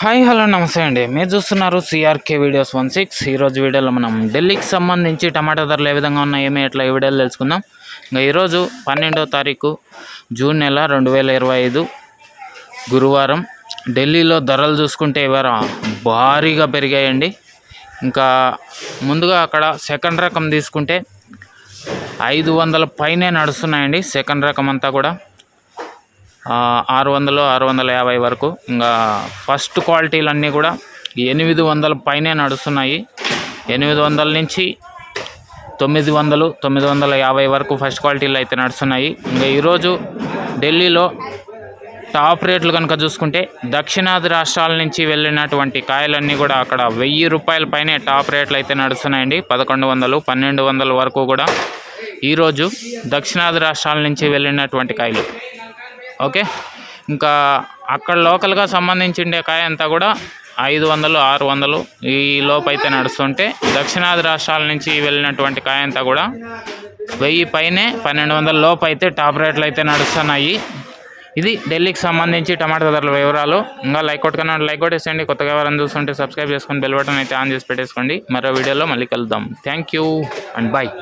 Hi hello నమస్తే అండి. మీరు చూస్తున్నారు సిఆర్కే వీడియోస్ 16. ఈరోజు వీడియోలో మనం ఢిల్లీకి సంబంధించి టమాటా ధరలు ఏ విధంగా ఉన్నాయి ఏమి ఎట్లా ఈ వీడియోలో తెలుసుకుందాం. ఇంకా ఈరోజు 12వ తారీఖు జూన్ నెల 2025 గురువారం. ఢిల్లీలో ధరలు చూసుకుంటే ఇవాళ భారీగా పెరిగాయండి. ఇంకా ముందుగా అక్కడ సెకండ్ రకం తీసుకుంటే 500 పైనే నడుస్తున్నాయండి. సెకండ్ రకం అంతా కూడా 600 650 వరకు. ఇంకా ఫస్ట్ క్వాలిటీలన్నీ కూడా 800 పైనే నడుస్తున్నాయి. 800 నుంచి 900 950 వరకు ఫస్ట్ క్వాలిటీలు అయితే నడుస్తున్నాయి. ఇంకా ఈరోజు ఢిల్లీలో టాప్ రేట్లు కనుక చూసుకుంటే దక్షిణాది రాష్ట్రాల నుంచి వెళ్ళినటువంటి కాయలన్నీ కూడా అక్కడ 1000 రూపాయల పైనే టాప్ రేట్లు అయితే నడుస్తున్నాయండి. 1100 1200 వరకు కూడా ఈరోజు దక్షిణాది రాష్ట్రాల నుంచి వెళ్ళినటువంటి కాయలు. ఓకే, ఇంకా అక్కడ లోకల్గా సంబంధించిండే కాయ అంతా కూడా 500 600 ఈ లోపు అయితే నడుస్తుంటే దక్షిణాది రాష్ట్రాల నుంచి వెళ్ళినటువంటి కాయ అంతా కూడా 1000 పైనే 1200 లోపు అయితే టాప్ రేట్లు అయితే నడుస్తున్నాయి. ఇది ఢిల్లీకి సంబంధించి టమాటా ధరల వివరాలు. ఇంకా లైక్ కొట్టేసేయండి. కొత్తగా ఎవరైనా చూస్తుంటే సబ్స్క్రైబ్ చేసుకొని బెల్ బటన్ అయితే ఆన్ చేసి పెట్టేసుకోండి. మరో వీడియోలో మళ్ళీ కలుద్దాం. Thank you and bye.